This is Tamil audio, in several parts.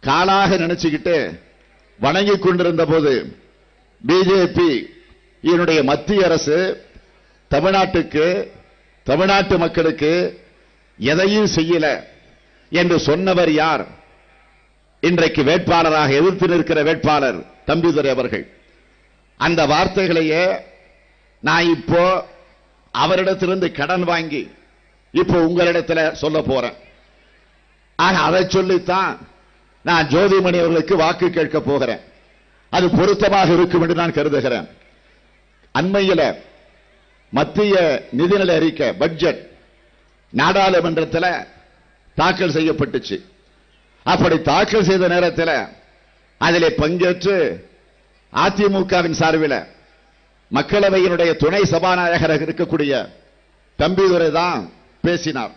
காலாக நினைச்சுக்கிட்டு வணங்கிக் கொண்டிருந்த போது பிஜேபி இதனுடைய மத்திய அரசு தமிழ்நாட்டுக்கு தமிழ்நாட்டு மக்களுக்கு எதையும் செய்யல என்று சொன்னவர் யார்? இன்றைக்கு வேட்பாளராக எதிர்த்து நிற்கிற வேட்பாளர் தம்பிதுரை அவர்கள். அந்த வார்த்தைகளையே நான் இப்போ அவரிடத்திலிருந்து கடன் வாங்கி இப்போ உங்களிடத்தில் சொல்ல போறேன். அதை சொல்லித்தான் நான் ஜோதிமணி அவர்களுக்கு வாக்கு கேட்க போகிறேன். அது பொருத்தமாக இருக்கும் என்று நான் கருதுகிறேன். அண்மையில் மத்திய நிதிநிலை அறிக்கை பட்ஜெட் நாடாளுமன்றத்தில் தாக்கல் செய்யப்பட்டுச்சு. அப்படி தாக்கல் செய்த நேரத்தில் அதிலே பங்கேற்று அதிமுகவின் சார்பில் மக்களவையினுடைய துணை சபாநாயகராக இருக்கக்கூடிய தம்பிதுரை தான் பேசினார்.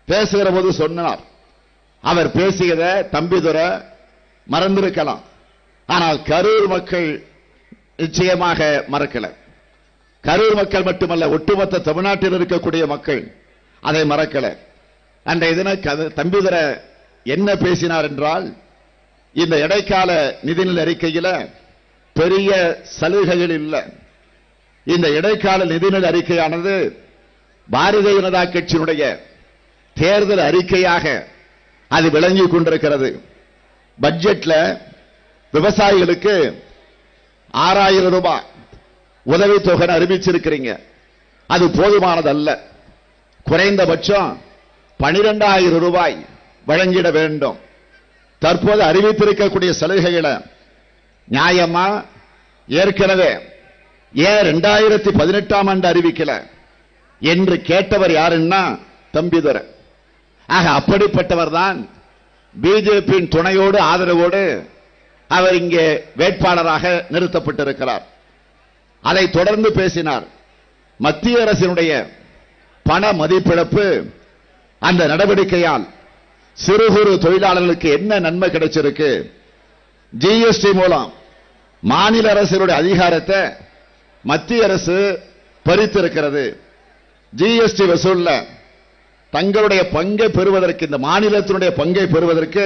பேசுகிற போது சொன்னார், அவர் பேசியத தம்பிதுரை மறந்திருக்கலாம், ஆனால் கரூர் மக்கள் நிச்சயமாக மறக்கல. கரூர் மக்கள் மட்டுமல்ல, ஒட்டுமொத்த தமிழ்நாட்டில் இருக்கக்கூடிய மக்கள் அதை மறக்கல. அன்றைய தினம் தம்பிதுரை என்ன பேசினார் என்றால், இந்த இடைக்கால நிதிநிலை அறிக்கையில் பெரிய சலுகைகள் இல்லை. இந்த இடைக்கால நிதிநிலை அறிக்கையானது பாரதிய ஜனதா கட்சியினுடைய தேர்தல் அறிக்கையாக அது விளங்கிக் கொண்டிருக்கிறது. பட்ஜெட்ல விவசாயிகளுக்கு 6000 ரூபாய் உதவித்தொகை அறிவிச்சிருக்கிறீங்க. அது போதுமானது அல்ல. குறைந்தபட்சம் 12000 ரூபாய் வழங்கிட வேண்டும். தற்போது அறிவித்திருக்கக்கூடிய சலுகைகளை நியாயமா? ஏற்கனவே ஏன் 2018ஆம் ஆண்டு அறிவிக்கல என்று கேட்டவர் யாருன்னா தம்பிதுரை. ஆக அப்படிப்பட்டவர் தான் பிஜேபியின் துணையோடு ஆதரவோடு அவர் இங்கே வேட்பாளராக நிறுத்தப்பட்டிருக்கிறார். அதை தொடர்ந்து பேசினார். மத்திய அரசினுடைய பண மதிப்பிழப்பு அந்த நடவடிக்கையால் சிறு குறு தொழிலாளர்களுக்கு என்ன நன்மை கிடைச்சிருக்கு? ஜிஎஸ்டி மூலம் மாநில அரசினுடைய அதிகாரத்தை மத்திய அரசு பறித்திருக்கிறது. ஜிஎஸ்டி வசூல்ல தங்களுடைய பங்கை பெறுவதற்கு, இந்த மாநிலத்தினுடைய பங்கை பெறுவதற்கு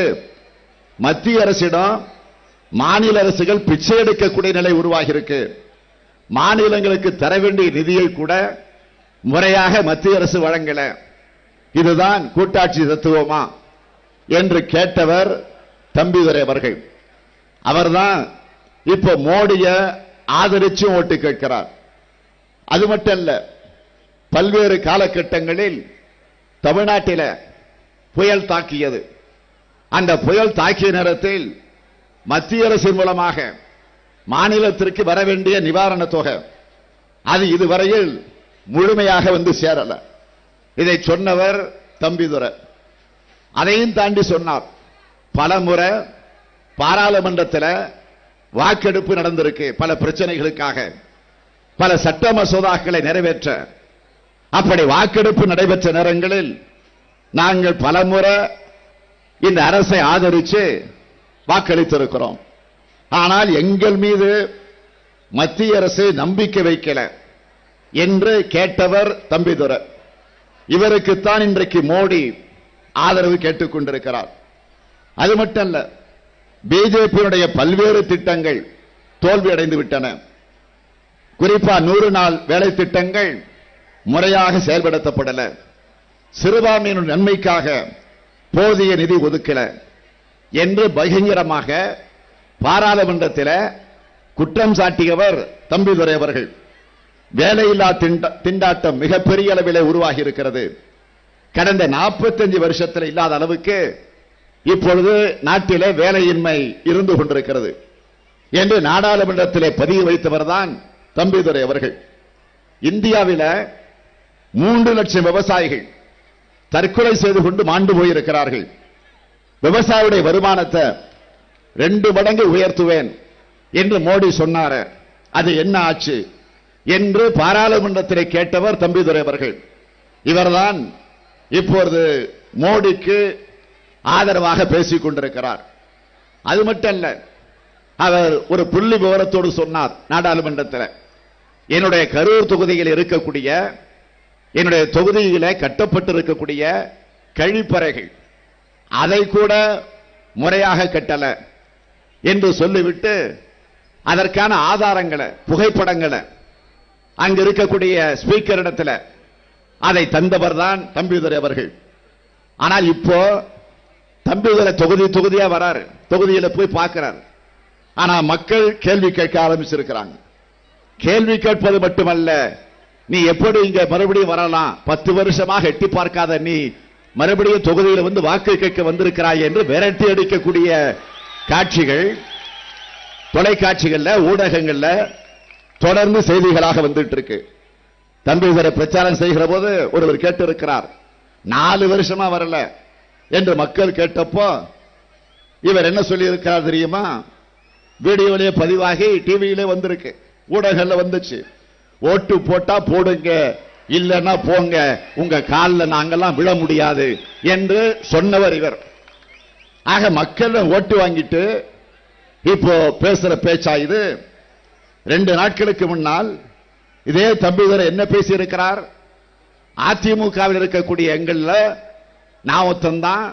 மத்திய அரசிடம் மாநில அரசுகள் பிச்சை எடுக்கக்கூடிய நிலை உருவாகி இருக்கு. மாநிலங்களுக்கு தர வேண்டிய நிதியை கூட முறையாக மத்திய அரசு வழங்கல. இதுதான் கூட்டாட்சி தத்துவமா என்று கேட்டவர் தம்பிதுரை அவர்கள். அவர்தான் இப்ப மோடிய ஆதரிச்சு ஓட்டு கேட்கிறார். அது மட்டுமல்ல, பல்வேறு காலகட்டங்களில் தமிழ்நாட்டில் புயல் தாக்கியது. அந்த புயல் தாக்கிய நேரத்தில் மத்திய அரசின் மூலமாக மாநிலத்திற்கு வர வேண்டிய நிவாரண தொகை அது இதுவரையில் முழுமையாக வந்து சேரல. இதை சொன்னவர் தம்பிதுரை. அதையும் தாண்டி சொன்னார், பல முறை பாராளுமன்றத்தில் வாக்கெடுப்பு நடந்திருக்கு. பல பிரச்சனைகளுக்காக பல சட்ட மசோதாக்களை நிறைவேற்ற அப்படி வாக்கெடுப்பு நடைபெற்ற நேரங்களில் நாங்கள் பல முறை இந்த அரசை ஆதரித்து வாக்களித்திருக்கிறோம். ஆனால் எங்கள் மீது மத்திய அரசு நம்பிக்கை வைக்கல என்று கேட்டவர் தம்பிதுரை. இவருக்குத்தான் இன்றைக்கு மோடி ஆதரவு கேட்டுக் கொண்டிருக்கிறார். அது மட்டுமல்ல, பிஜேபியினுடைய பல்வேறு திட்டங்கள் தோல்வியடைந்து விட்டன. குறிப்பா 100 நாள் வேலை திட்டங்கள் முறையாக செயல்படுத்தப்படல. சிறுபான்மையினர் நன்மைக்காக போதிய நிதி ஒதுக்கல என்று பகிரங்கமாக பாராளுமன்றத்தில் குற்றம் சாட்டியவர் தம்பிதுரை அவர்கள். வேலையில்லா திண்டாட்டம் மிகப்பெரிய அளவில் உருவாகி இருக்கிறது. கடந்த 45 வருஷத்தில் இல்லாத அளவுக்கு இப்பொழுது நாட்டிலே வேலையின்மை இருந்து கொண்டிருக்கிறது என்று நாடாளுமன்றத்திலே பதிவு வைத்தவர் தான் தம்பிதுரை அவர்கள். இந்தியாவில் 3 லட்சம் விவசாயிகள் தற்கொலை செய்து கொண்டு மாண்டு போயிருக்கிறார்கள். விவசாயியுடைய வருமானத்தை 2 மடங்கு உயர்த்துவேன் என்று மோடி சொன்னார். அது என்ன ஆச்சு என்று பாராளுமன்றத்திலே கேட்டவர் தம்பிதுரை அவர்கள். இவர்தான் இப்பொழுது மோடிக்கு ஆதரவாக பேசிக் கொண்டிருக்கிறார். அது மட்டுமல்ல, அவர் ஒரு புள்ளி விவரத்தோடு சொன்னார் நாடாளுமன்றத்தில், என்னுடைய கரூர் தொகுதியில் இருக்கக்கூடிய, என்னுடைய தொகுதியில் கட்டப்பட்டிருக்கக்கூடிய கழிப்பறைகள் அதை கூட முறையாக கட்டல என்று சொல்லிவிட்டு அதற்கான ஆதாரங்களை, புகைப்படங்களை அங்க இருக்கக்கூடிய ஸ்பீக்கர் இடத்துல அதை தந்தவர் தான் தம்பிதுரை அவர்கள். ஆனால் இப்போ தம்பிதுரை தொகுதியா வராரு, தொகுதியில போய் பார்க்கிறார். ஆனா மக்கள் கேள்வி கேட்க ஆரம்பிச்சிருக்கிறாங்க. கேள்வி கேட்பது மட்டுமல்ல, நீ எப்படி இங்க மறுபடியும் வரலாம், 10 வருஷமாக எட்டி பார்க்காத நீ மறுபடியும் தொகுதியில் வந்து வாக்கு கேட்க வந்திருக்கிறாய் என்று விரட்டி அடிக்கக்கூடிய காட்சிகள் தொலைக்காட்சிகள்ல, ஊடகங்கள்ல தொடர்ந்து செய்திகளாக வந்துட்டு இருக்கு. தம்பிதுரை பிரச்சாரம் செய்கிற போது ஒருவர் கேட்டு இருக்கிறார், 4 வருஷமா வரல என்று மக்கள் கேட்டப்போ இவர் என்ன சொல்லி இருக்கிறார் தெரியுமா? வீடியோவிலே பதிவாகி டிவியிலே வந்திருக்கு, ஊடகங்கள்ல வந்துச்சு. ஓட்டு போட்டா போடுங்க, இல்லன்னா போங்க, உங்க காலில் நாங்கெல்லாம் விழ முடியாது என்று சொன்னவர் இவர். ஆக மக்கள் ஓட்டு வாங்கிட்டு இப்போ பேசுற பேச்சா இது? 2 நாட்களுக்கு முன்னால் இதே தம்பிதுரை என்ன பேசி இருக்கிறார்? அதிமுகவில் இருக்கக்கூடிய எங்கள்ல நான் ஒருத்தந்தான்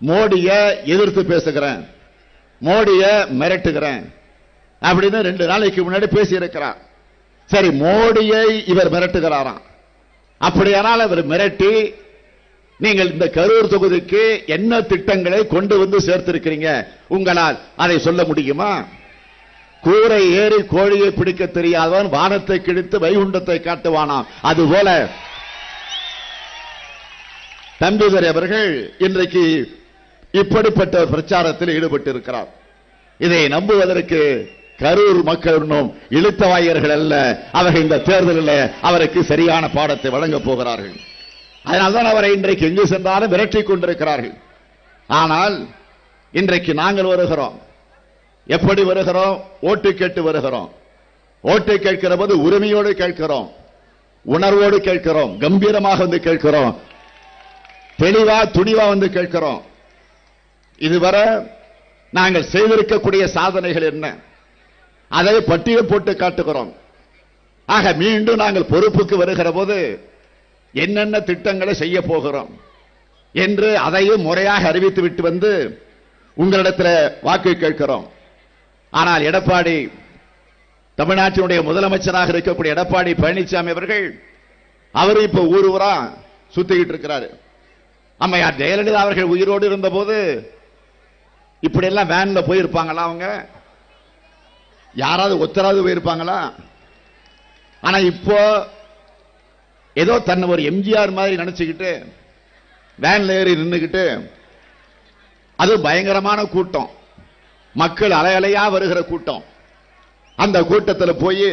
மோடிய எதிர்த்து பேசுகிறேன், மோடிய மிரட்டுகிறேன் அப்படின்னு 2 நாளைக்கு முன்னாடி பேசி இருக்கிறார். சரி, மோடியை இவர் மிரட்டுகிறாராம். அப்படியானால் அவர் மிரட்டி நீங்கள் இந்த கரூர் தொகுதிக்கு என்ன திட்டங்களை கொண்டு வந்து சேர்த்திருக்கிறீங்க, உங்களால் அதை சொல்ல முடியுமா? கூரை ஏறி கோழியை பிடிக்க தெரியாதவன் வானத்தை கிழித்து வைகுண்டத்தை காட்டுவானாம். அதுபோல தம்பிதுரை அவர்கள் இன்றைக்கு இப்படிப்பட்ட பிரச்சாரத்தில் ஈடுபட்டு இருக்கிறார். இதை நம்புவதற்கு கரூர் மக்கள் இன்னும் இழுத்தவாயர்கள் அல்ல, அவர்கள் இந்த தேர்தலில் அவருக்கு சரியான பாடத்தை வழங்கப் போகிறார்கள். அதனால்தான் அவரை இன்றைக்கு எங்கு சென்றாலும் விரட்டிக் கொண்டிருக்கிறார்கள். ஆனால் இன்றைக்கு நாங்கள் வருகிறோம். எப்படி வருகிறோம்? ஓட்டு கேட்டு வருகிறோம். ஓட்டு கேட்கிற போது உரிமையோடு கேட்கிறோம், உணர்வோடு கேட்கிறோம், கம்பீரமாக வந்து கேட்கிறோம், தெளிவா துணிவா வந்து கேட்கிறோம். இதுவரை நாங்கள் செய்திருக்கக்கூடிய சாதனைகள் என்ன, அதை பட்டியல் போட்டு காட்டுகிறோம். ஆக மீண்டும் நாங்கள் பொறுப்புக்கு வருகிற போது என்னென்ன திட்டங்களை செய்ய போகிறோம் என்று அதையும் முறையாக அறிவித்து விட்டு வந்து உங்களிடத்தில் வாக்கு கேட்கிறோம். ஆனால் எடப்பாடி, தமிழ்நாட்டினுடைய முதலமைச்சராக இருக்கக்கூடிய எடப்பாடி பழனிசாமி அவர்கள், அவரு இப்ப ஊரா சுத்திக்கிட்டு இருக்கிறாரு. அம்மையார் ஜெயலலிதா அவர்கள் உயிரோடு இருந்த போது இப்படி எல்லாம் வேன்ல போயிருப்பாங்களா? அவங்க யாராவது ஒத்தராவது போயிருப்பாங்களா? ஆனா இப்போ ஏதோ தன்னை ஒரு எம்ஜிஆர் மாதிரி நினைச்சுக்கிட்டு வேன்ல ஏறி நின்னுக்கிட்டு, அது பயங்கரமான கூட்டம், மக்கள் அலையலையா வருகிற கூட்டம். அந்த கூட்டத்தில் போய்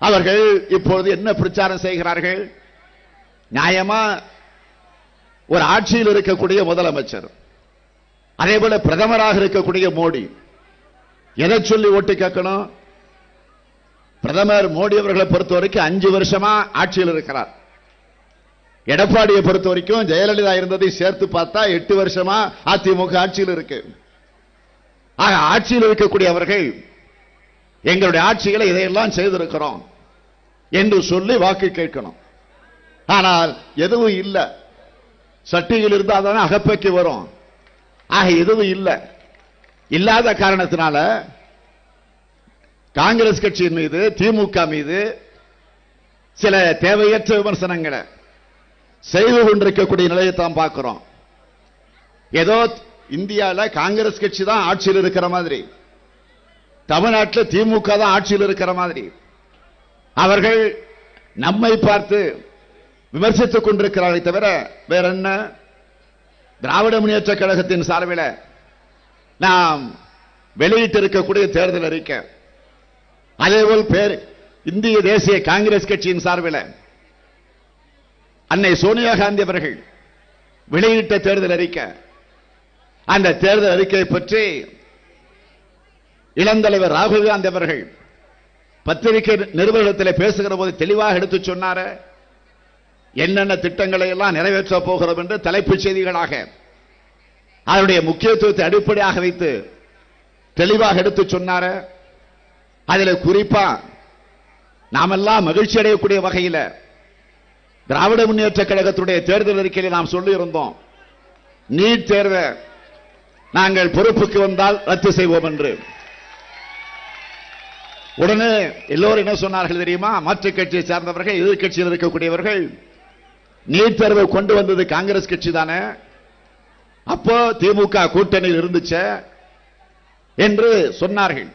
அவர்கள் இப்பொழுது என்ன பிரச்சாரம் செய்கிறார்கள்? நியாயமா ஒரு ஆட்சியில் இருக்கக்கூடிய முதலமைச்சர், அதே போல பிரதமராக இருக்கக்கூடிய மோடி, எதை சொல்லி ஓட்டு கேட்கணும்? பிரதமர் மோடி அவர்களை பொறுத்த வரைக்கும் 5 வருஷமா ஆட்சியில் இருக்கிறார். எடப்பாடியை பொறுத்த வரைக்கும் ஜெயலலிதா இருந்ததை சேர்த்து பார்த்தா 8 வருஷமா அதிமுக ஆட்சியில் இருக்கு. ஆக ஆட்சியில் இருக்கக்கூடிய அவர்கள் எங்களுடைய ஆட்சிகளை இதையெல்லாம் செய்திருக்கிறோம் என்று சொல்லி வாக்கு கேட்கணும். ஆனால் எதுவும் இல்லை. சட்டியில் இருந்தால் தானே அகப்பைக்கு வரும். ஆக எதுவும் இல்லை. இல்லாத காரணத்தினால காங்கிரஸ் கட்சியின் மீது, திமுக மீது சில தேவையற்ற விமர்சனங்களை செய்து கொண்டிருக்கக்கூடிய நிலையை தான் பார்க்கிறோம். ஏதோ இந்தியாவில் காங்கிரஸ் கட்சி தான் ஆட்சியில் இருக்கிற மாதிரி, தமிழ்நாட்டில் திமுக தான் ஆட்சியில் இருக்கிற மாதிரி அவர்கள் நம்மை பார்த்து விமர்சித்துக் கொண்டிருக்கிறார்கள் தவிர வேற என்ன? திராவிட முன்னேற்ற கழகத்தின் சார்பில் நாம் வெளியிட்டிருக்கக்கூடிய தேர்தல் அறிக்கை, அதேபோல் இந்திய தேசிய காங்கிரஸ் கட்சியின் சார்பில் அன்னை சோனியா காந்தி அவர்கள் வெளியிட்ட தேர்தல் அறிக்கை, அந்த தேர்தல் அறிக்கை பற்றி இளந்தலைவர் ராகுல் காந்தி அவர்கள் பத்திரிகை நிருபர்களிடத்தில் பேசுகிற போது தெளிவாக எடுத்து சொன்னார். என்னென்ன திட்டங்களை எல்லாம் நிறைவேற்ற போகிறோம் என்று தலைப்புச் செய்திகளாக அதனுடைய முக்கியத்துவத்தை அடிப்படையாக வைத்து தெளிவாக எடுத்து சொன்னார். அதில் குறிப்பா நாமெல்லாம் மகிழ்ச்சி அடையக்கூடிய வகையில் திராவிட முன்னேற்ற கழகத்துடைய தேர்தல் அறிக்கையில் நாம் சொல்லி இருந்தோம், நீட் தேர்வை நாங்கள் பொறுப்புக்கு வந்தால் ரத்து செய்வோம் என்று. உடனே எல்லோரும் என்ன சொன்னார்கள் தெரியுமா? மாற்றுக் கட்சியை சார்ந்தவர்கள், எதிர்கட்சியில் இருக்கக்கூடியவர்கள், நீட் தேர்வை கொண்டு வந்தது காங்கிரஸ் கட்சி தானே, அப்போ திமுக கூட்டணியில் இருந்துச்சு என்று சொன்னார்கள்.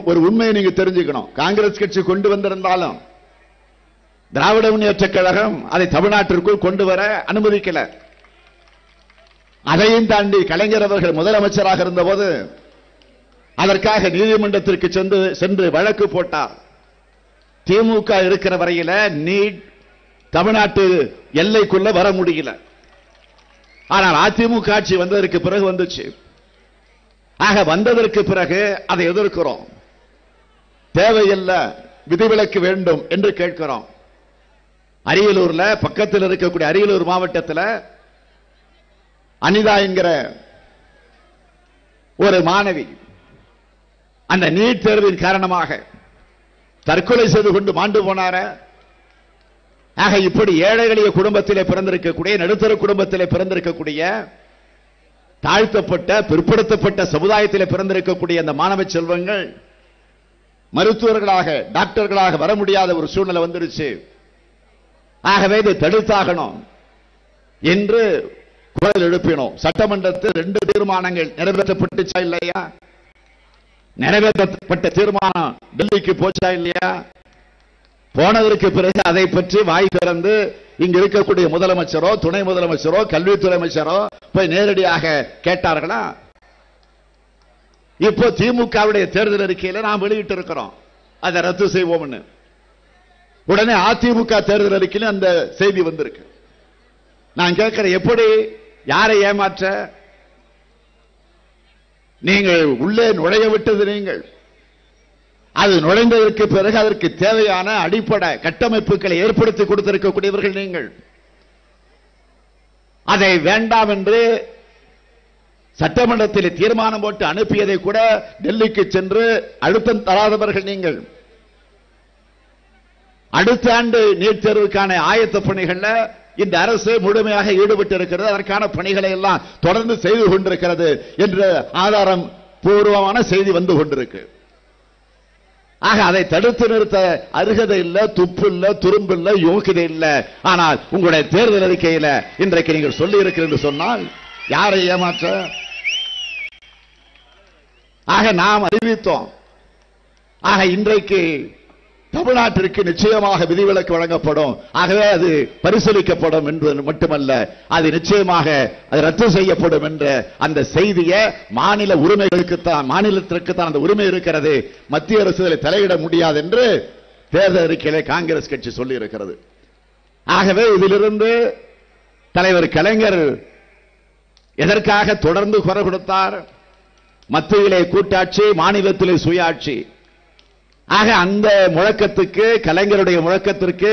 ஒரு உண்மையை நீங்க தெரிஞ்சுக்கணும். காங்கிரஸ் கட்சி கொண்டு வந்திருந்தாலும் திராவிட முன்னேற்றக் கழகம் அதை தமிழ்நாட்டிற்குள் கொண்டு வர அனுமதிக்கல. அதையும் தாண்டி கலைஞர் அவர்கள் முதலமைச்சராக இருந்தபோது அதற்காக நீதிமன்றத்திற்கு சென்று வழக்கு போட்டார். திமுக இருக்கிற வரையில நீட் தமிழ்நாட்டு எல்லைக்குள்ள வர முடியல. ஆனால் அதிமுக ஆட்சி வந்ததற்கு பிறகு வந்துச்சு. ஆக வந்ததற்கு பிறகு அதை எதிர்க்கிறோம். தேவையில்லை, விதிவிலக்கு வேண்டும் என்று கேட்கிறோம். அரியலூர்ல பக்கத்தில் இருக்கக்கூடிய அரியலூர் மாவட்டத்தில் அனிதா என்கிற ஒரு மாணவி அந்த நீட் தேர்வின் காரணமாக தற்கொலை செய்து கொண்டு மாண்டு போனார. ஆக இப்படி ஏழை எளிய குடும்பத்திலே பிறந்திருக்கக்கூடிய, நடுத்தர குடும்பத்திலே பிறந்திருக்கக்கூடிய, தாழ்த்தப்பட்ட பிற்படுத்தப்பட்ட சமுதாயத்திலே பிறந்திருக்கக்கூடிய அந்த மாணவ செல்வங்கள் மருத்துவர்களாக டாக்டர்களாக வர முடியாத ஒரு சூழ்நிலை வந்துருச்சு. ஆகவே இதை தடுத்தாகணும் என்று குரல் எழுப்பினோம். சட்டமன்றத்தில் 2 தீர்மானங்கள் நிறைவேற்றப்பட்டுச்சா இல்லையா? நிறைவேற்றப்பட்ட தீர்மானம் டெல்லிக்கு போச்சா இல்லையா? போனதற்கு பிறகு அதை பற்றி வாய் திறந்து இங்கு இருக்கக்கூடிய முதலமைச்சரோ துணை முதலமைச்சரோ கல்வித்துறை அமைச்சரோ போய் நேரடியாக கேட்டார்களா? இப்போ திமுகவுடைய தேர்தல் அறிக்கையில நாம் வெளியிட்டு இருக்கிறோம் அதை ரத்து செய்வோம்னு. உடனே அதிமுக தேர்தல் அறிக்கையில் அந்த செய்தி வந்திருக்கு. நான் கேட்கிறேன், எப்படி, யாரை ஏமாற்ற? நீங்கள் உள்ளே நுழைய விட்டது நீங்கள். அது நுழைந்ததற்கு பிறகு அதற்கு தேவையான அடிப்படை கட்டமைப்புகளை ஏற்படுத்தி கொடுத்திருக்கக்கூடியவர்கள் நீங்கள். அதை வேண்டாம் என்று சட்டமன்றத்தில் தீர்மானம் போட்டு அனுப்பியதை கூட டெல்லிக்கு சென்று அழுத்தம் தராதவர்கள் நீங்கள். அடுத்த ஆண்டு நீட் தேர்வுக்கான ஆயத்த பணிகள்ல இந்த அரசு முழுமையாக ஈடுபட்டு இருக்கிறது. அதற்கான பணிகளை எல்லாம் தொடர்ந்து செய்து கொண்டிருக்கிறது என்ற ஆதாரம் பூர்வமான செய்தி வந்து கொண்டிருக்கு. ஆக அதை தடுத்து நிறுத்த அருகதை இல்ல, துப்பு இல்ல, துரும்பு இல்ல, யோகிதை இல்ல. ஆனால் உங்களுடைய தேர்தல் அறிக்கையில இன்றைக்கு நீங்கள் சொல்லி இருக்கிறீர்கள் சொன்னால் யாரை ஏமாற்ற? ஆக நாம் அறிவித்தோம். ஆக இன்றைக்கு தமிழ்நாட்டிற்கு நிச்சயமாக விதிவிலக்கு வழங்கப்படும். ஆகவே அது பரிசீலிக்கப்படும் என்பது மட்டுமல்ல, அது நிச்சயமாக அது ரத்து செய்யப்படும் என்ற அந்த செய்தியை மாநில உரிமைகளுக்குத்தான், மாநிலத்திற்குத்தான் அந்த உரிமை இருக்கிறது. மத்திய அரசு தலையிட முடியாது என்று தேர்தல் அறிக்கையிலே காங்கிரஸ் கட்சி சொல்லி இருக்கிறது. ஆகவே இதிலிருந்து தலைவர் கலைஞர் எதற்காக தொடர்ந்து குரல் கொடுத்தார்? மத்தியிலே கூட்டாட்சி, மாநிலத்திலே சுயாட்சி. ஆக அந்த முழக்கத்துக்கு, கலைஞருடைய முழக்கத்திற்கு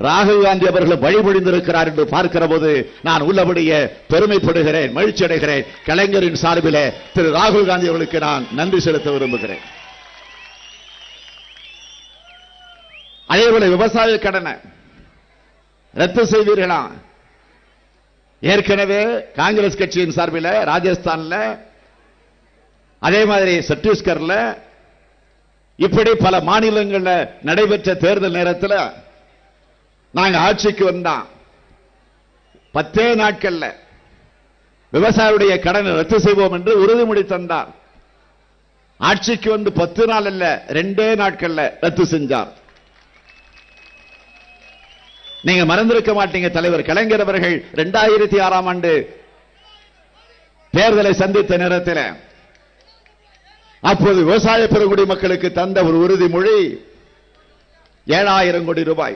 ராகுல் காந்தி அவர்கள் வழிமொழிந்திருக்கிறார் என்று பார்க்கிற போது நான் உள்ளபடியே பெருமைப்படுகிறேன், மகிழ்ச்சி அடைகிறேன். கலைஞரின் சார்பிலே திரு ராகுல் காந்தி அவர்களுக்கு நான் நன்றி செலுத்த விரும்புகிறேன். அதேபோல விவசாய கடனை ரத்து செய்வீர்களா? ஏற்கனவே காங்கிரஸ் கட்சியின் சார்பில் ராஜஸ்தான்ல, அதே மாதிரி சத்தீஸ்கர்ல, இப்படி பல மாநிலங்களில் நடைபெற்ற தேர்தல் நேரத்தில் நாங்க ஆட்சிக்கு வந்தோம். 10 நாட்கள்ல விவசாயியுடைய கடனை ரத்து செய்வோம் என்று உறுதிமொழி தந்தார். ஆட்சிக்கு வந்து 10 நாள் அல்ல, 2 நாட்கள்ல ரத்து செஞ்சார். நீங்க மறந்திருக்க மாட்டீங்க, தலைவர் கலைஞர் அவர்கள் 2006ஆம் ஆண்டு தேர்தலை சந்தித்த நேரத்தில் அப்போது விவசாய பெருங்குடி மக்களுக்கு தந்த ஒரு உறுதிமொழி 7000 கோடி ரூபாய்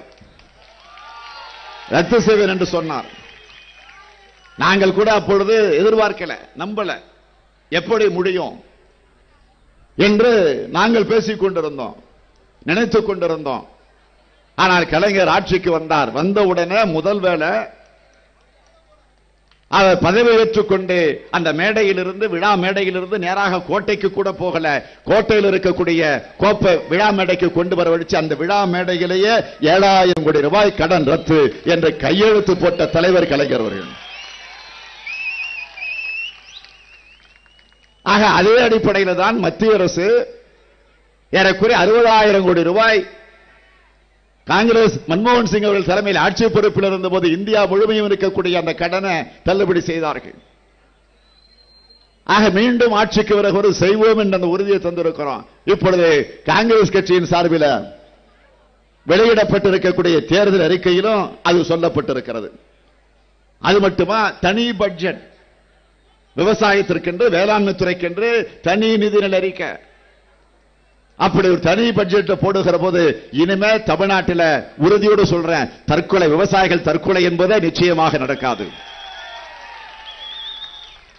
ரத்து செய்வேன் என்று சொன்னார். நாங்கள் கூட அப்பொழுது எதிர்பார்க்கல, நம்பல, எப்படி முடியும் என்று நாங்கள் பேசிக் கொண்டிருந்தோம், நினைத்துக் கொண்டிருந்தோம். ஆனால் கலைஞர் ஆட்சிக்கு வந்தார். வந்தவுடனே முதல் வேளை அவர் பதவியேற்றுக் கொண்டு அந்த மேடையிலிருந்து, விழா மேடையிலிருந்து நேராக கோட்டைக்கு கூட போகல, கோட்டையில் இருக்கக்கூடிய கோப்பை விழா மேடைக்கு கொண்டு வர வச்சு அந்த விழா மேடையிலேயே 7000 கோடி ரூபாய் கடன் ரத்து என்று கையெழுத்து போட்ட தலைவர் கலைஞர் அவர்கள். ஆக அதே அடிப்படையில் தான் மத்திய அரசு ஏறக்குறைய 60,000 கோடி ரூபாய் காங்கிரஸ் மன்மோகன் சிங் அவர்கள் தலைமையில் ஆட்சி பொறுப்பில் இருந்தபோது இந்தியா முழுமையும் இருக்கக்கூடிய அந்த கடனை தள்ளுபடி செய்தார்கள். ஆக மீண்டும் ஆட்சிக்கு வருகிற செய்வோம் என்ற அந்த உறுதியை தந்திருக்கிறோம். இப்பொழுது காங்கிரஸ் கட்சியின் சார்பில் வெளியிடப்பட்டிருக்கக்கூடிய தேர்தல் அறிக்கையிலும் அது சொல்லப்பட்டிருக்கிறது. அது மட்டுமா, தனி பட்ஜெட் விவசாயத்திற்கென்று வேளாண்மை துறைக்கென்று தனி நிதிநிலை அறிக்கை, அப்படி ஒரு தனி பட்ஜெட் போடுகிற போது இனிமே தமிழ்நாட்டில் உறுதியோடு சொல்றேன், தற்கொலை விவசாயிகள் தற்கொலை என்பதே நிச்சயமாக நடக்காது.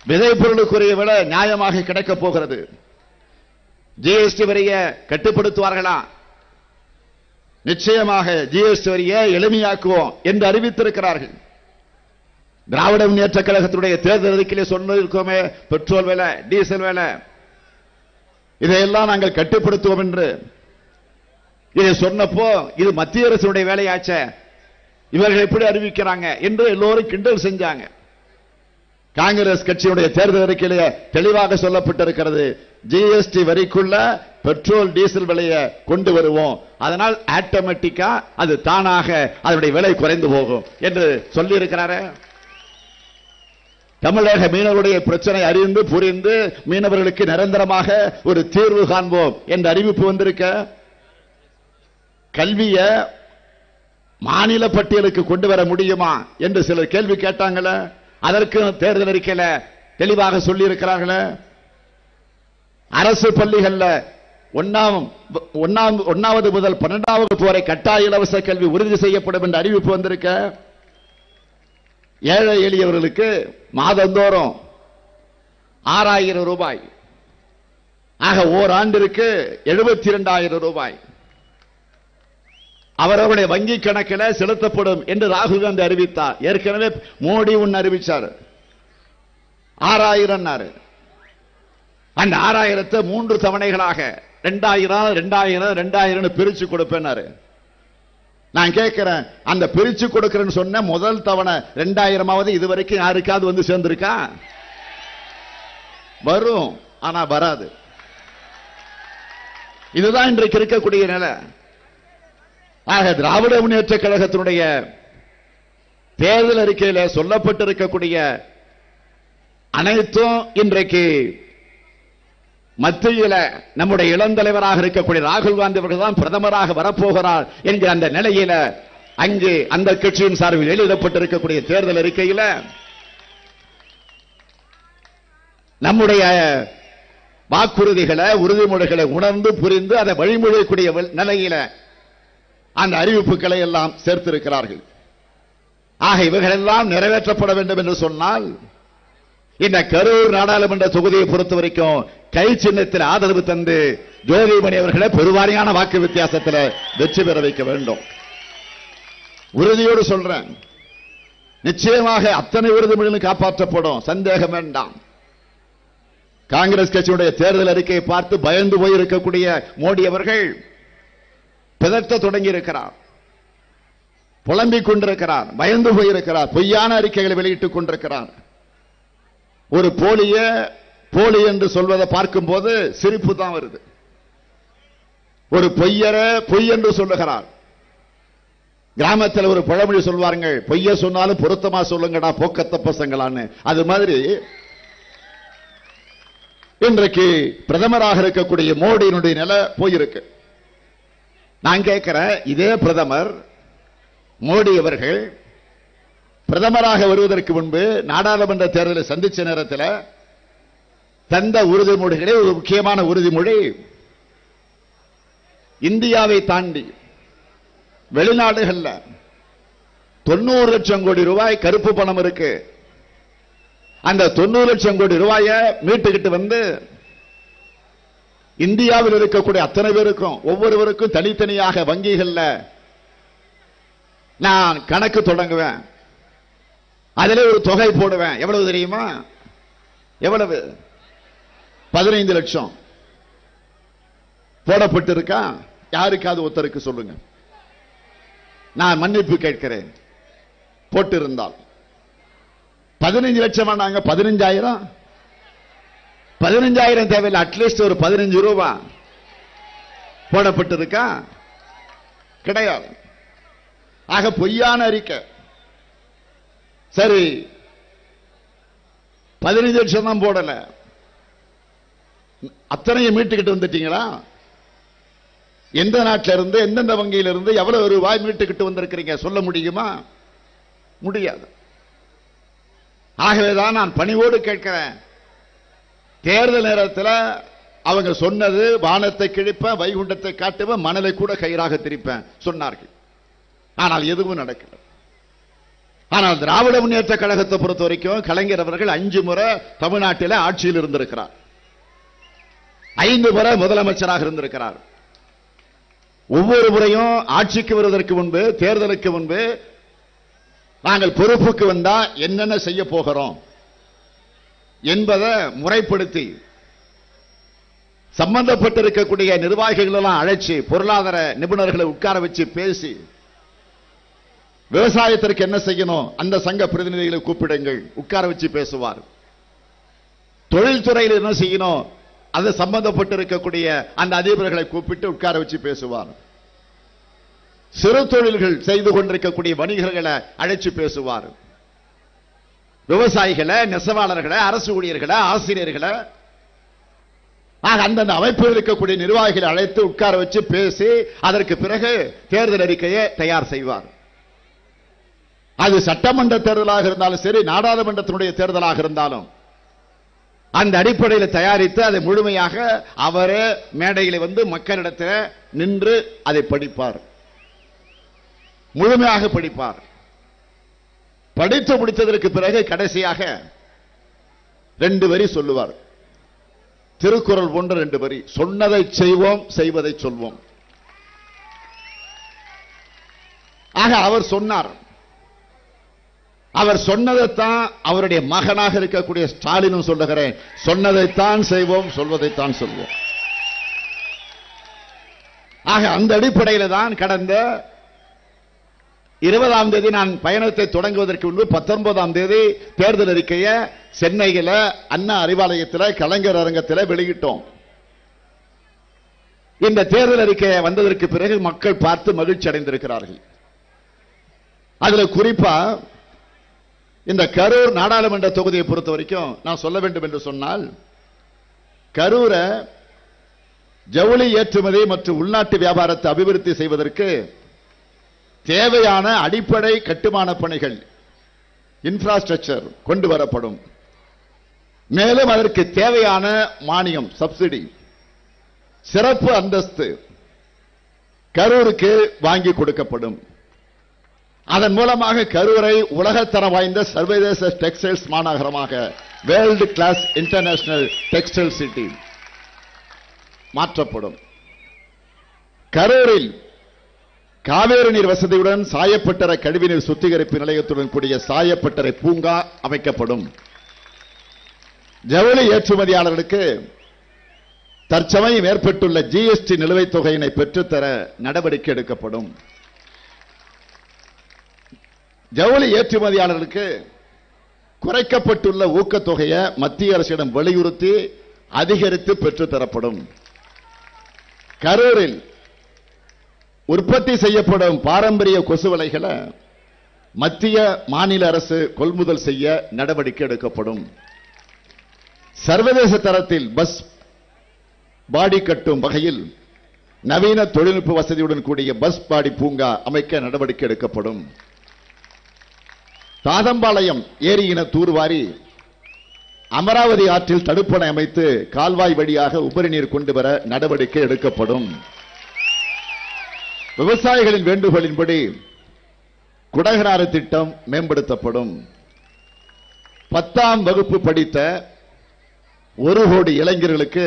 விதைப்பொருளுக்குரிய விலை நியாயமாக கிடைக்கப் போகிறது. ஜிஎஸ்டி வரியை கட்டுப்படுத்துவார்களா? நிச்சயமாக ஜிஎஸ்டி வரியை எளிமையாக்குவோம் என்று அறிவித்திருக்கிறார்கள். திராவிட முன்னேற்ற கழகத்தினுடைய தேர்தல் அறிக்கையிலே சொல்லிருக்கோமே, பெட்ரோல் விலை, டீசல் விலை இதையெல்லாம் நாங்கள் கட்டுப்படுத்துவோம் என்று. இதை சொன்னப்போ இது மத்திய அரசுடைய வேலையாச்ச, இவர்கள் எப்படி அறிவிக்கிறாங்க என்று எல்லோரும் கிண்டல் செஞ்சாங்க. காங்கிரஸ் கட்சியுடைய தேர்தல் அறிக்கையிலே தெளிவாக சொல்லப்பட்டிருக்கிறது, ஜிஎஸ்டி வரிக்குள்ள பெட்ரோல் டீசல் விலையை கொண்டு வருவோம், அதனால் ஆட்டோமேட்டிக்கா அது தானாக அதனுடைய விலை குறைந்து போகும் என்று சொல்லி இருக்கிறாரு. தமிழக மீனவருடைய பிரச்சனை அறிந்து புரிந்து மீனவர்களுக்கு நிரந்தரமாக ஒரு தீர்வு காண்போம் என்ற அறிவிப்பு வந்திருக்க, கல்விய மாநில பட்டியலுக்கு கொண்டு வர முடியுமா என்று சிலர் கேள்வி கேட்டாங்கள, அதற்கு தேர்தல் அறிக்கையில தெளிவாக சொல்லி இருக்கிறார்களே. அரசு பள்ளிகள்ல 1வது முதல் 12வது வகுப்பு வரை கட்டாய இலவச கல்வி உறுதி செய்யப்படும் என்ற அறிவிப்பு வந்திருக்க, ஏழை எளியவர்களுக்கு மாதந்தோறும் 6,000 ரூபாய், ஆக ஓராண்டிற்கு 72,000 ரூபாய் அவரவருடைய வங்கி கணக்கில் செலுத்தப்படும் என்று ராகுல் காந்தி அறிவித்தார். ஏற்கனவே மோடி ஒன்னு அறிவிச்சார், 6,000. அந்த 6,000 3 தவணைகளாக 2,000 பிரிச்சு கொடுப்பேன். நான் கேட்கிறேன், அந்த பிரிச்சு கொடுக்கிறேன்னு சொன்ன முதல் தவணை 2,000 இதுவரைக்கும் யாருக்காவது வந்து சேர்ந்திருக்கா? வரும், ஆனா வராது. இதுதான் இன்றைக்கு இருக்கக்கூடிய நிலை. ஆக திராவிட முன்னேற்ற கழகத்தினுடைய தேர்தல் அறிக்கையில சொல்லப்பட்டிருக்கக்கூடிய அனைத்தும் இன்றைக்கு மத்தியில நம்முடைய இளந்தலைவராக இருக்கக்கூடிய ராகுல் காந்தி அவர்கள் தான் பிரதமராக வரப்போகிறார் என்கிற அந்த நிலையில அங்கு அந்த கட்சியின் சார்பில் வெளியிடப்பட்டிருக்கக்கூடிய தேர்தல் அறிக்கையில நம்முடைய வாக்குறுதிகளை உறுதிமொழிகளை உணர்ந்து புரிந்து அதை வழிமொழியக்கூடிய நிலையில அந்த அறிவிப்புகளை எல்லாம் சேர்த்திருக்கிறார்கள். ஆக இவைகளெல்லாம் நிறைவேற்றப்பட வேண்டும் என்று சொன்னால் இந்த கரூர் நாடாளுமன்ற தொகுதியை பொறுத்த வரைக்கும் கை சின்னத்தில் ஆதரவு தந்து ஜோதிமணி அவர்களை பெருவாரியான வாக்கு வித்தியாசத்தில் வெற்றி பெற வைக்க வேண்டும். உறுதியோடு சொல்றேன், நிச்சயமாக அத்தனை உறுதிமொழிகளும் காப்பாற்றப்படும், சந்தேகம் வேண்டாம். காங்கிரஸ் கட்சியுடைய தேர்தல் அறிக்கையை பார்த்து பயந்து போயிருக்கக்கூடிய மோடி அவர்கள் பிதற்ற தொடங்கி இருக்கிறார், புலம்பிக் கொண்டிருக்கிறார், பயந்து போயிருக்கிறார், பொய்யான அறிக்கைகளை வெளியிட்டுக் கொண்டிருக்கிறார். ஒரு போலி என்று சொல்வதை பார்க்கும் போது சிரிப்பு தான் வருது. ஒரு பொய்யர பொய் என்று சொல்லுகிறார். கிராமத்தில் ஒரு பழமொழி சொல்வார்கள், பொய்ய சொன்னாலும் பொருத்தமா சொல்லுங்கடா போக்கத்த பசங்களான்னு. அது மாதிரி இன்றைக்கு பிரதமராக இருக்கக்கூடிய மோடியினுடைய நிலை போயிருக்கு. நான் கேட்கிறேன், இதே பிரதமர் மோடி அவர்கள் பிரதமராக வருவதற்கு முன்பு நாடாளுமன்ற தேர்தலை சந்திச்ச நேரத்தில் தந்த உறுதிமொழிகளே ஒரு முக்கியமான உறுதிமொழி, இந்தியாவை தாண்டி வெளிநாடுகள்ல 90 லட்சம் கோடி ரூபாய் கருப்பு பணம் இருக்கு. அந்த 90 லட்சம் கோடி ரூபாயை மீட்டுக்கிட்டு வந்து இந்தியாவில் இருக்கக்கூடிய அத்தனை பேருக்கும் ஒவ்வொருவருக்கும் தனித்தனியாக வங்கிகள்ல நான் கணக்கு தொடங்குவேன், அதிலே ஒரு தொகை போடுவேன். எவ்வளவு தெரியுமா? எவ்வளவு? 15 லட்சம் போடப்பட்டிருக்கா? யாருக்காவது ஒருத்தருக்கு சொல்லுங்க, நான் மன்னிப்பு கேட்கிறேன். போட்டிருந்தால் 15 லட்சம் நாங்க 15,000 15,000 தேவையில்லை, அட்லீஸ்ட் ஒரு 15 ரூபா போடப்பட்டிருக்கா? கிடையாது. ஆக பொய்யான அறிக்கை. சரி, 15 லட்சம் தான் போடல, அத்தனையும் மீட்டுக்கிட்டு வந்துட்டீங்களா? எந்த நாட்டில இருந்து, எந்தெந்த வங்கியில இருந்து எவ்வளவு ரூபாய் மீட்டுக்கிட்டு வந்திருக்கிறீங்க சொல்ல முடியுமா? முடியாது. ஆகவேதான் நான் பணிவோடு கேட்கிறேன், தேர்தல் நேரத்தில் அவங்க சொன்னது வானத்தை கிழிப்பேன், வைகுண்டத்தை காட்டுவேன், மணலை கூட கயிறாக திரிப்பேன் சொன்னார்கள். ஆனால் எதுவும் நடக்கல. ஆனால் திராவிட முன்னேற்ற கழகத்தை பொறுத்த வரைக்கும் கலைஞர் அவர்கள் 5 முறை தமிழ்நாட்டில் ஆட்சியில் இருந்திருக்கிறார், 5 முறை முதலமைச்சராக இருந்திருக்கிறார். ஒவ்வொரு முறையும் ஆட்சிக்கு வருவதற்கு முன்பு, தேர்தலுக்கு முன்பு நாங்கள் பொறுப்புக்கு வந்தா என்னென்ன செய்ய போகிறோம் என்பதை முறைப்படுத்தி சம்பந்தப்பட்டிருக்கக்கூடிய நிர்வாகிகள் எல்லாம் அழைச்சி, பொருளாதார நிபுணர்களை உட்கார வச்சு பேசி, விவசாயத்திற்கு என்ன செய்யணும் அந்த சங்க பிரதிநிதிகளை கூப்பிடுங்கள், உட்கார வச்சு பேசுவார். தொழில்துறையில் என்ன செய்யணும் அது சம்பந்தப்பட்டிருக்கக்கூடிய அந்த அதிபர்களை கூப்பிட்டு உட்கார வச்சு பேசுவார். சிறு தொழில்கள் செய்து கொண்டிருக்கக்கூடிய வணிகர்களை அழைச்சு பேசுவார். விவசாயிகளை, நெசவாளர்களை, அரசு ஊழியர்களை, ஆசிரியர்களை, அந்தந்த அமைப்பில் இருக்கக்கூடிய நிர்வாகிகளை அழைத்து உட்கார வச்சு பேசி அதற்கு பிறகு தேர்தல் அறிக்கையை தயார் செய்வார். அது சட்டமன்ற தேர்தலாக இருந்தாலும் சரி, நாடாளுமன்றத்தினுடைய தேர்தலாக இருந்தாலும் அந்த அடிப்படையில் தயாரித்து அதை முழுமையாக அவரே மேடையில் வந்து மக்களிடத்தில் நின்று அதை படிப்பார், முழுமையாக படிப்பார். படித்து முடித்ததற்கு பிறகு கடைசியாக 2 வரி சொல்லுவார். திருக்குறள் போன்ற 2 வரி, சொன்னதை செய்வோம், செய்வதை சொல்வோம். ஆக அவர் சொன்னார். அவர் சொன்னதைத்தான் அவருடைய மகனாக இருக்கக்கூடிய ஸ்டாலினும் சொல்லுகிறேன், சொன்னதைத்தான் செய்வோம், சொல்வதைத்தான் சொல்வோம். ஆக அந்த அடிப்படையில் தான் கடந்த 20ஆம் தேதி நான் பயணத்தை தொடங்குவதற்கு முன்பு 19ஆம் தேதி தேர்தல் அறிக்கையை சென்னையில் அண்ணா அறிவாலயத்தில் கலைஞர் அரங்கத்தில் வெளியிட்டோம். இந்த தேர்தல் அறிக்கை வந்ததற்கு பிறகு மக்கள் பார்த்து மகிழ்ச்சி அடைந்திருக்கிறார்கள். அதுல குறிப்பா இந்த கரூர் நாடாளுமன்ற தொகுதியை பொறுத்த வரைக்கும் நான் சொல்ல வேண்டும் என்று சொன்னால், கரூரை ஜவுளி ஏற்றுமதி மற்றும் உள்நாட்டு வியாபாரத்தை அபிவிருத்தி செய்வதற்கு தேவையான அடிப்படை கட்டுமான பணிகள், இன்ஃப்ராஸ்ட்ரக்சர் கொண்டு வரப்படும். மேலும் அதற்கு தேவையான மானியம், சப்சிடி, சிறப்பு அந்தஸ்து கரூருக்கு வாங்கி கொடுக்கப்படும். அதன் மூலமாக கரூரை உலகத்தரம் வாய்ந்த சர்வதேச டெக்ஸ்டைல்ஸ் மாநகரமாக, world class international textile city மாற்றப்படும். கரூரில் காவேரி நீர் வசதியுடன் சாயப்பட்டறை கழிவுநீர் சுத்திகரிப்பு நிலையத்துடன் கூடிய சாயப்பட்டறை பூங்கா அமைக்கப்படும். ஜவுளி ஏற்றுமதியாளர்களுக்கு தற்சமயம் ஏற்பட்டுள்ள ஜிஎஸ்டி நிலுவைத் தொகையினை பெற்றுத்தர நடவடிக்கை எடுக்கப்படும். ஜவுளி ஏற்றுமதியாளர்களுக்கு குறைக்கப்பட்டுள்ள ஊக்கத்தொகையை மத்திய அரசிடம் வலியுறுத்தி அதிகரித்து பெற்றுத்தரப்படும். கரூரில் உற்பத்தி செய்யப்படும் பாரம்பரிய கொசுவலைகளை மத்திய மாநில அரசு கொள்முதல் செய்ய நடவடிக்கை எடுக்கப்படும். சர்வதேச தரத்தில் பஸ் பாடி கட்டும் வகையில் நவீன தொழில்நுட்ப வசதியுடன் கூடிய பஸ் பாடி பூங்கா அமைக்க நடவடிக்கை எடுக்கப்படும். தாதம்பாளையம் ஏரியின தூர்வாரி அமராவதி ஆற்றில் தடுப்பணை அமைத்து கால்வாய் வழியாக உபரி நீர் கொண்டு வர நடவடிக்கை எடுக்கப்படும். விவசாயிகளின் வேண்டுகோளின்படி குடகனாறு திட்டம் மேம்படுத்தப்படும். 10ஆம் வகுப்பு படித்த 1 கோடி இளைஞர்களுக்கு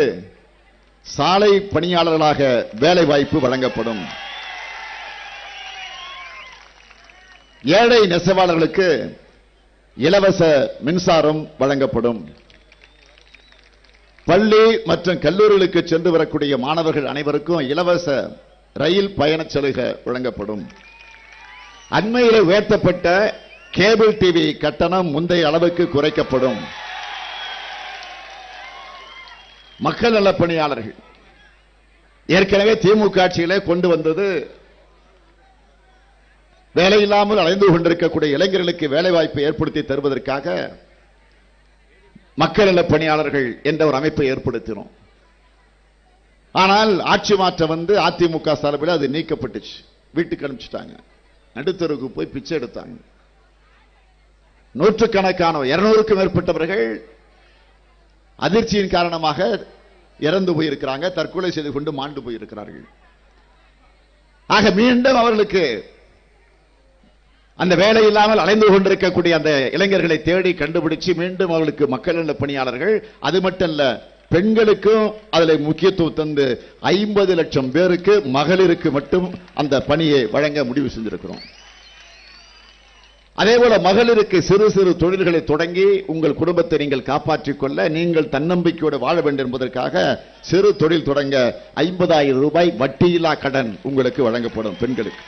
சாலை பணியாளர்களாக வேலை வாய்ப்பு வழங்கப்படும். ஏழை நெசவாளர்களுக்கு இலவச மின்சாரம் வழங்கப்படும். பள்ளி மற்றும் கல்லூரிகளுக்கு சென்று வரக்கூடிய மாணவர்கள் அனைவருக்கும் இலவச ரயில் பயண சலுகை வழங்கப்படும். அண்மையில் உயர்த்தப்பட்ட கேபிள் டிவி கட்டணம் முந்தைய அளவுக்கு குறைக்கப்படும். மக்கள் நல பணியாளர்கள் ஏற்கனவே திமுக ஆட்சியிலே கொண்டு வந்தது வேலையில்லாமல் அலைந்து கொண்டிருக்கக்கூடிய இளைஞர்களுக்கு வேலை வாய்ப்பை ஏற்படுத்தி தருவதற்காக மக்கள் நல பணியாளர்கள் என்ற ஒரு அமைப்பை ஏற்படுத்தினோம். ஆனால் ஆட்சி மாற்றம் வந்து அதிமுக சார்பில் அது நீக்கப்பட்டுச்சு. வீட்டுக்கு அனுப்பிச்சிட்டாங்க. நடுத்தருக்கு போய் பிச்சை எடுத்தாங்க. நூற்றுக்கணக்கான 200க்கும் மேற்பட்டவர்கள் அதிர்ச்சியின் காரணமாக இறந்து போயிருக்கிறாங்க, தற்கொலை செய்து கொண்டு மாண்டு போயிருக்கிறார்கள். ஆக மீண்டும் அவர்களுக்கு அந்த வேலை இல்லாமல் அலைந்து கொண்டிருக்கக்கூடிய அந்த இளைஞர்களை தேடி கண்டுபிடிச்சு மீண்டும் அவர்களுக்கு மக்கள் நல பணியாளர்கள், அது மட்டுமல்ல பெண்களுக்கும் அதில் முக்கியத்துவம் தந்து 50 லட்சம் பேருக்கு மகளிருக்கு மட்டும் அந்த பணியை வழங்க முடிவு செஞ்சிருக்கிறோம். அதே போல மகளிருக்கு சிறு சிறு தொழில்களை தொடங்கி உங்கள் குடும்பத்தை நீங்கள் காப்பாற்றிக் கொள்ள நீங்கள் தன்னம்பிக்கையோடு வாழ வேண்டும் என்பதற்காக சிறு தொழில் தொடங்க 50,000 ரூபாய் வட்டியில்லா கடன் உங்களுக்கு வழங்கப்படும் பெண்களுக்கு.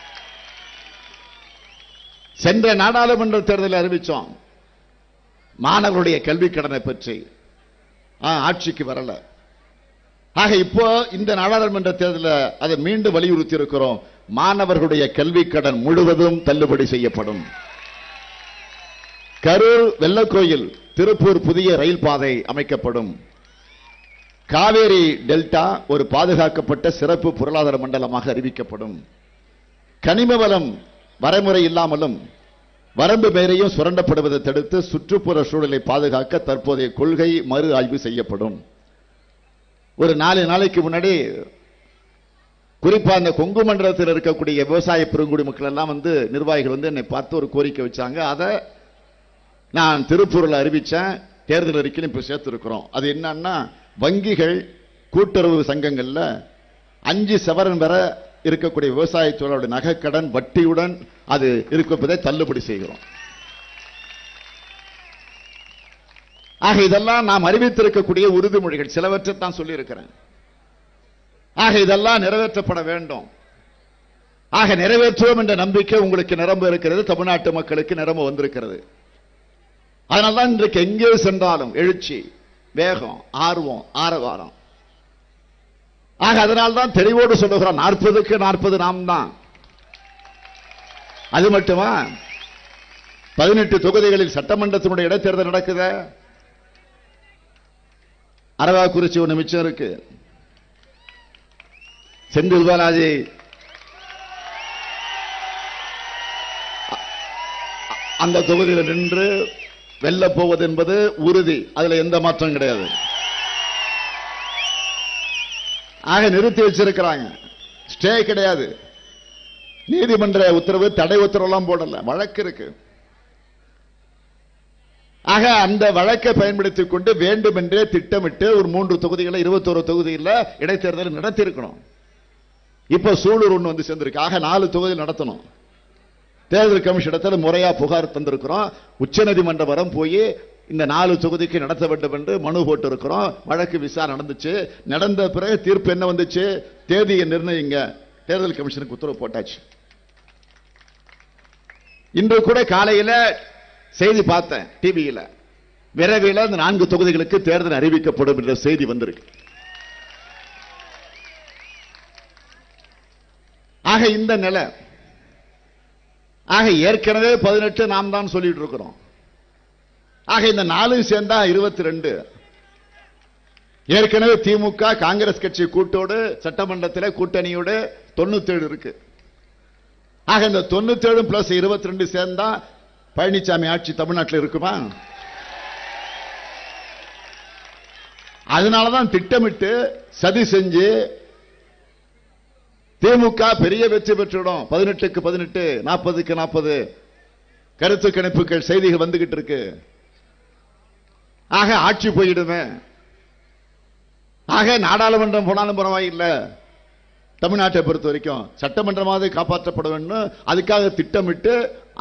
சென்ற நாடாளுமன்ற தேர்தலில் அறிவிச்சோம் மாணவருடைய கல்வி கடனை பற்றி. ஆட்சிக்கு வரல. ஆக இப்போ இந்த நாடாளுமன்ற தேர்தலில் அதை மீண்டும் வலியுறுத்தி இருக்கிறோம். மாணவர்களுடைய கல்வி கடன் முழுவதும் தள்ளுபடி செய்யப்படும். கரூர் வெள்ளக்கோயில் திருப்பூர் புதிய ரயில் பாதை அமைக்கப்படும். காவேரி டெல்டா ஒரு பாதுகாக்கப்பட்ட சிறப்பு பொருளாதார மண்டலமாக அறிவிக்கப்படும். கனிம வளம் வரைமுறை இல்லாமலும் வரம்பு மேரையும் சுரண்டப்படுவதை தடுத்து சுற்றுப்புற சூழலை பாதுகாக்க தற்போதைய கொள்கை மறு ஆய்வு செய்யப்படும். ஒரு 4 நாளைக்கு முன்னாடி குறிப்பா அந்த கொங்கு மண்டலத்தில் இருக்கக்கூடிய விவசாய பெருங்குடி மக்கள் எல்லாம் வந்து நிர்வாகிகள் வந்து என்னை பார்த்து ஒரு கோரிக்கை வச்சாங்க. அதை நான் திருப்பூரில் அறிவிச்சேன். தேர்தல் அறிக்கையில் இப்ப சேர்த்திருக்கிறோம். அது என்னன்னா வங்கிகள் கூட்டுறவு சங்கங்கள்ல 5 சவரன் வரை இருக்கக்கூடிய விவசாய தொழிலாளருடைய நகைக்கடன் வட்டியுடன் அது இருப்பதை தள்ளுபடி செய்கிறோம். ஆக இதெல்லாம் நாம் அறிவித்திருக்கக்கூடிய உறுதிமொழிகள், சிலவற்றை தான் சொல்லி இருக்கிறேன். ஆக இதெல்லாம் நிறைவேற்றப்பட வேண்டும். ஆக நிறைவேற்றுவோம் என்ற நம்பிக்கை உங்களுக்கு நிரம்ப இருக்கிறது, தமிழ்நாட்டு மக்களுக்கு நிரம்ப வந்திருக்கிறது. அதனால்தான் இன்றைக்கு எங்கே சென்றாலும் எழுச்சி, வேகம், ஆர்வம், ஆரவாரம். ஆக அதனால்தான் தெளிவோடு சொல்லுகிறோம் 40க்கு 40 நாம் தான். அது மட்டுமா 18 தொகுதிகளில் சட்டமன்றத்தினுடைய இடைத்தேர்தல் நடக்குது. அரவாக்குறிச்சி ஒன்று மிச்சம் இருக்கு. செந்தில் பாலாஜி அந்த தொகுதியில் நின்று வெல்ல போவது என்பது உறுதி. அதுல எந்த மாற்றம் கிடையாது. ஆக நிறுத்தி வச்சிருக்கிறாங்க. ஸ்டே கிடையாது. நீதிமன்ற உத்தரவு, தடை உத்தரவு எல்லாம் போடல, வழக்கு இருக்கு. ஆக அந்த வழக்கை பயன்படுத்திக் கொண்டு வேண்டும் என்றே திட்டமிட்டு ஒரு 3 தொகுதிகளை 21 தொகுதியில் இடைத்தேர்தல் நடத்தி இருக்கணும். இப்ப சூலூர் ஒன்று வந்து சேர்ந்திருக்கு. ஆக 4 தொகுதியில் நடத்தணும். தேர்தல் கமிஷன் இடத்துல முறையா புகார் தந்திருக்கிறோம். உச்சநீதிமன்றம் வரம் போய் இந்த 4 தொகுதிக்கு நடத்த வேண்டும் என்று மனு போட்டு இருக்கிறோம். வழக்கு விசாரணை நடந்துச்சு. நடந்த பிறகு தீர்ப்பு என்ன வந்துச்சு? தேதியை நிர்ணயிங்க. தேர்தல் கமிஷனுக்கு உத்தரவு போட்டாச்சு. இன்று கூட காலையில் செய்தி பார்த்தேன் டிவியில். விரைவில் இந்த 4 தொகுதிகளுக்கு தேர்தல் அறிவிக்கப்படும் என்ற செய்தி வந்திருக்கு. ஆக இந்த நிலை. ஆக ஏற்கனவே 18 நாம் தான் சொல்லிட்டு இருக்கிறோம். ஆக இந்த 4 சேர்ந்தா 22. ஏற்கனவே திமுக காங்கிரஸ் கட்சி கூட்டோடு சட்டமன்றத்தில் கூட்டணியோடு 97 இருக்கு. ஆக இந்த 97 பிளஸ் 22 சேர்ந்தா பழனிசாமி ஆட்சி தமிழ்நாட்டில் இருக்குமா? அதனாலதான் திட்டமிட்டு சதி செஞ்சு திமுக பெரிய வெற்றி பெற்றுடும். 18க்கு 18, 40க்கு 40 கருத்து கணிப்புகள் செய்திகள் வந்துகிட்டு இருக்கு. ஆக ஆட்சி போயிடுமே. ஆக நாடாளுமன்றம் போனாலும் பரவாயில்லை. தமிழ்நாட்டை பொறுத்த வரைக்கும் சட்டமன்றமாவது காப்பாற்றப்பட வேண்டும். அதுக்காக திட்டமிட்டு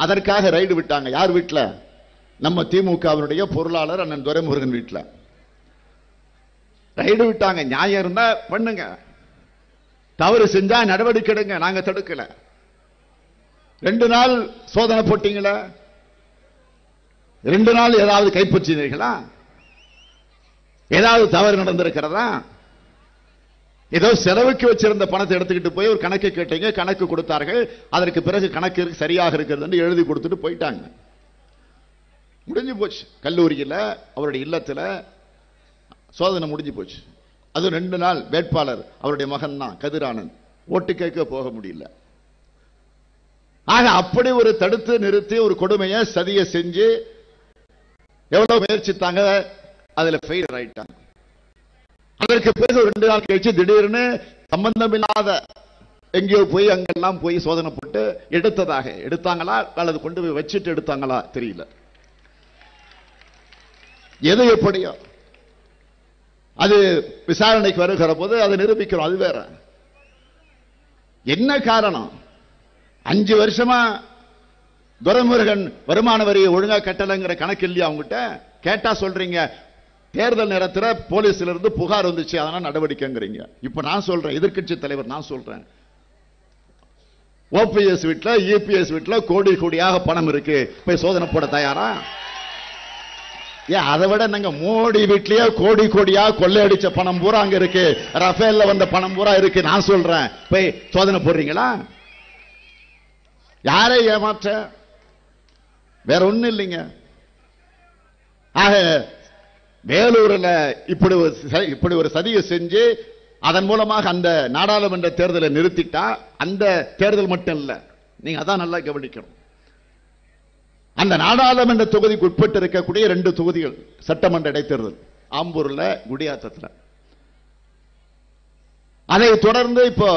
அதற்காக ரைடு விட்டாங்க. யார் வீட்டில்? நம்ம திமுகவினுடைய பொருளாளர் அண்ணன் துரைமுருகன் வீட்டில் ரைடு விட்டாங்க. நியாயம் இருந்தா பண்ணுங்க, தவறு செஞ்சா நடவடிக்கை எடுங்க. நாங்க தடுக்கல. 2 நாள் சோதனை போட்டீங்களா? 2 நாள் ஏதாவது கைப்பற்றினீர்களா? ஏதாவது தவறு நடந்திருக்கிறதா? ஏதோ செலவுக்கு வச்சிருந்த பணத்தை எடுத்துக்கிட்டு போய் ஒரு கணக்கு கேட்டீங்க, கணக்கு கொடுத்தார்கள். அதற்கு பிறகு கணக்கு சரியாக இருக்கிறது எழுதி கொடுத்துட்டு போயிட்டாங்க. முடிஞ்சு போச்சு. கல்லூரியில் அவருடைய இல்லத்தில் சோதனை முடிஞ்சு போச்சு. அது 2 நாள் வேட்பாளர் அவருடைய மகன் தான் கதிரானந்த். ஓட்டு கேட்க போக முடியல. ஆக அப்படி ஒரு தடுத்து நிறுத்தி ஒரு கொடுமையை சதியை செஞ்சு எவ்வளவு முயற்சித்தாங்க, அதுல ஃபெயிலியர் ஆயிட்டாங்க. அதற்கு பிறகு 2 நாள் கழிச்சு திடீர்னு சம்பந்தமில்லாத எங்கேயோ போய் அங்கெல்லாம் போய் சோதனை போட்டு எடுத்தாங்களா அல்லது கொண்டு போய் வச்சுட்டு எடுத்தாங்களா தெரியல. எது எப்படியோ அது விசாரணைக்கு வருகிற போது அதை நிரூபிக்கிறோம். அது வேற. என்ன காரணம்? 5 வருஷமா துரைமுருகன் வருமான வரியை ஒழுங்கா கட்டலைங்கிற கணக்கு இல்லையா அவங்ககிட்ட? கேட்டா சொல்றீங்க தேர்தல் நேரத்தில் போலீஸ்ல இருந்து புகார் வந்துச்சு, அதனால நடவடிக்கைங்கிறீங்க. இப்ப நான் சொல்றேன், எதிர்க்கட்சி தலைவர் நான் சொல்றேன், ஓபிஎஸ் வீட்டுல இபிஎஸ் வீட்டுல கோடி கோடியாக பணம் இருக்கு, போய் சோதனை போட தயாரா? அதை விட நாங்க மோடி வீட்லயே கோடி கோடியா கொள்ளையடிச்ச பணம் பூரா அங்க இருக்கு, ரஃபேல்ல வந்த பணம் பூரா இருக்கு. நான் சொல்றேன், போய் சோதனை போடுறீங்களா? யாரை ஏமாற்ற? வேற ஒண்ணும் இல்லைங்க. ஆக வேலூர்ல இப்படி ஒரு சதியை செஞ்சு அதன் மூலமாக அந்த நாடாளுமன்ற தேர்தலை நிறுத்திட்டா, அந்த தேர்தல் மட்டும் இல்ல, நீங்க அதான் நல்லா கவனிக்கணும். அந்த நாடாளுமன்ற தொகுதிக்கு உட்பட்டு இருக்கக்கூடிய 2 தொகுதிகள் சட்டமன்ற இடைத்தேர்தல், ஆம்பூர்ல குடியாத்தத்துல. அதை தொடர்ந்து இப்போ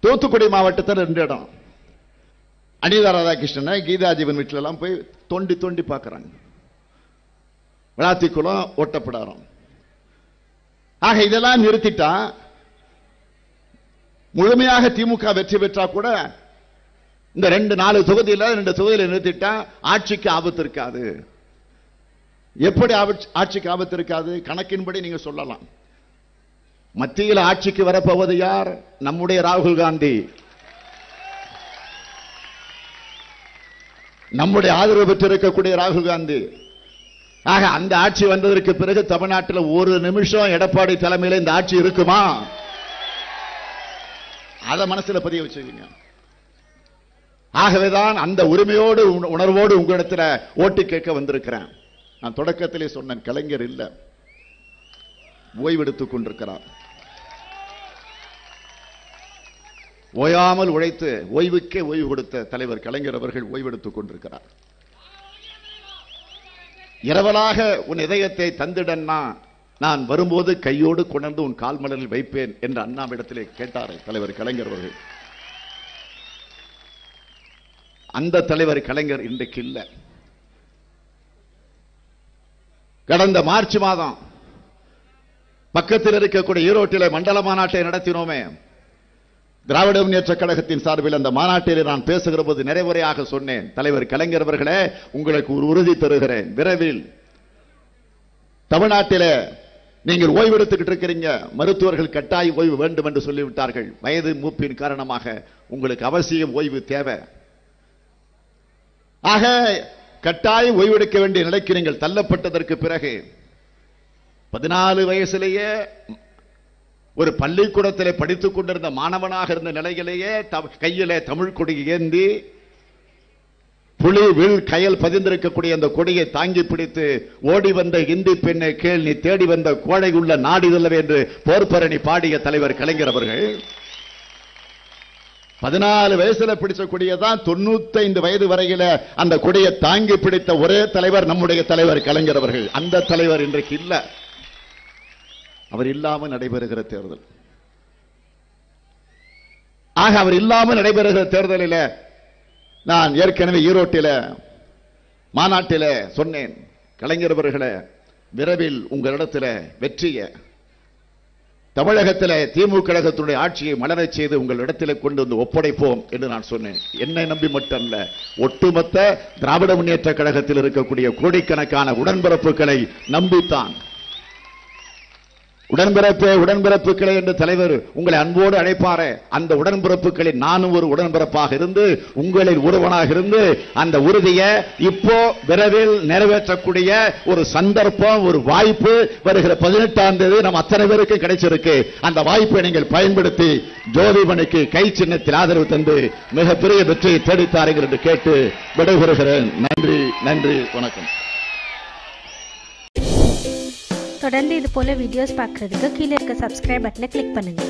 தூத்துக்குடி மாவட்டத்தில் 2 இடம் அனிதா ராதாகிருஷ்ணனை கீதா ஜீவன் வீட்டில எல்லாம் போய் தோண்டி தோண்டி பார்க்கறாங்க. விளாத்திக்குளம் ஓட்டப்படாரம். ஆக இதெல்லாம் நிறுத்திட்டா முழுமையாக திமுக வெற்றி பெற்றா கூட இந்த 2-4 தொகுதியில நிறுத்திட்டா ஆட்சிக்கு ஆபத்து இருக்காது. எப்படி ஆட்சிக்கு ஆபத்து இருக்காது? கணக்கின்படி நீங்க சொல்லலாம். மத்தியில் ஆட்சிக்கு வரப்போவது யார்? நம்முடைய ராகுல் காந்தி. நம்முடைய ஆதரவு பெற்றிருக்கக்கூடிய ராகுல் காந்தி. ஆக அந்த ஆட்சி வந்ததற்கு பிறகு தமிழ்நாட்டில் ஒரு நிமிஷம் எடப்பாடி தலைமையில் இந்த ஆட்சி இருக்குமா? அத மனசுல பதிய வச்சுக்கீங்க. ஆகவேதான் அந்த உரிமையோடு உணர்வோடு உங்களிடத்தில் ஓட்டு கேட்க வந்திருக்கிறேன். நான் தொடக்கத்திலே சொன்னேன், கலைஞர் இல்ல, ஓய்வெடுத்துக் கொண்டிருக்கிறார். ஓயாமல் உழைத்து ஓய்வுக்கே ஓய்வு கொடுத்த தலைவர் கலைஞர் அவர்கள் ஓய்வெடுத்துக் கொண்டிருக்கிறார். இரவலாக உன் இதயத்தை தந்திடன்னா நான் வரும்போது கையோடு கொண்டு உன் கால்மலரில் வைப்பேன் என்று அண்ணாவிடத்திலே கேட்டார் தலைவர் கலைஞர் அவர்கள். அந்த தலைவர் கலைஞர் இன்றைக்கு இல்லை. கடந்த மார்ச் மாதம் பக்கத்தில் இருக்கக்கூடிய ஈரோட்டில் மண்டல மாநாட்டை நடத்தினோமே, திராவிட முன்னேற்ற கழகத்தின் சார்பில் அந்த மாநாட்டில் நான் பேசுகிற போது நிறைவுரையாக சொன்னேன், தலைவர் கலைஞர் அவர்களே, உங்களுக்கு ஒரு உறுதி தருகிறேன், விரைவில் தமிழ்நாட்டிலே நீங்கள் ஓய்வெடுத்துக்கிட்டு இருக்கிறீங்க, மருத்துவர்கள் கட்டாய ஓய்வு வேண்டும் என்று சொல்லிவிட்டார்கள். வயது மூப்பின் காரணமாக உங்களுக்கு அவசியம் ஓய்வு தேவை. ஆக கட்டாயம் ஓய்வெடுக்க வேண்டிய நிலைக்கு நீங்கள் தள்ளப்பட்டதற்கு பிறகு 14 வயசிலேயே ஒரு பள்ளிக்கூடத்திலே படித்துக் கொண்டிருந்த மாணவனாக இருந்த நிலையிலேயே கையிலே தமிழ் கொடி ஏந்தி புலி வில் கயல் பதிந்திருக்கக்கூடிய அந்த கொடியை தாங்கி பிடித்து ஓடி வந்த இந்தி பெண்ணை கேள் நீ தேடி வந்த கோழை உள்ள நாடிதல்ல என்று போர்பரணி பாடிய தலைவர் கலைஞர் அவர்கள் 14 வயசுல பிடிச்ச கொடியதான் 95 வயது வரையில அந்த கொடியை தாங்கி பிடித்த ஒரே தலைவர் நம்முடைய தலைவர் கலைஞர் அவர்கள். அந்த தலைவர் இன்றைக்கு இல்ல. அவர் இல்லாமல் நடைபெறுகிற தேர்தல். ஆக அவர் இல்லாமல் நடைபெறுகிற தேர்தலில் நான் ஏற்கனவே ஈரோட்டில மாநாட்டில சொன்னேன், கலைஞர் அவர்களே, விரைவில் உங்களிடத்தில் வெற்றிய தமிழகத்தில் திமுக கழகத்தினுடைய ஆட்சியை மலரச் செய்து உங்கள் இடத்தில் கொண்டு வந்து ஒப்படைப்போம் என்று நான் சொன்னேன். என்னை நம்பி மட்டுமல்ல, ஒட்டுமொத்த திராவிட முன்னேற்ற கழகத்தில் இருக்கக்கூடிய கோடிக்கணக்கான உடன்பிறப்புகளை நம்பித்தான். உடன்பிறப்பே உடன்பிறப்புகளே என்று தலைவர் உங்களை அன்போடு அழைப்பாரே, அந்த உடன்பிறப்புகளில் நானும் ஒரு உடன்பிறப்பாக இருந்து உங்களில் ஒருவனாக இருந்து அந்த உறுதியை இப்போ விரைவில் நிறைவேற்றக்கூடிய ஒரு சந்தர்ப்பம், ஒரு வாய்ப்பு வருகிற 18ஆம் தேதி நம்ம அத்தனை பேருக்கு கிடைச்சிருக்கு. அந்த வாய்ப்பை நீங்கள் பயன்படுத்தி ஜோதிமணிக்கு கை சின்னத்தில் ஆதரவு தந்து மிகப்பெரிய வெற்றியை தேடித்தாருங்கள் என்று கேட்டு விடைபெறுகிறேன். நன்றி, நன்றி, வணக்கம். தொடர்ந்து இது போல வீடியோஸ் பார்க்கிறதுக்கு கீழே இருக்க சப்ஸ்கிரைப் பட்டனை கிளிக் பண்ணுங்க.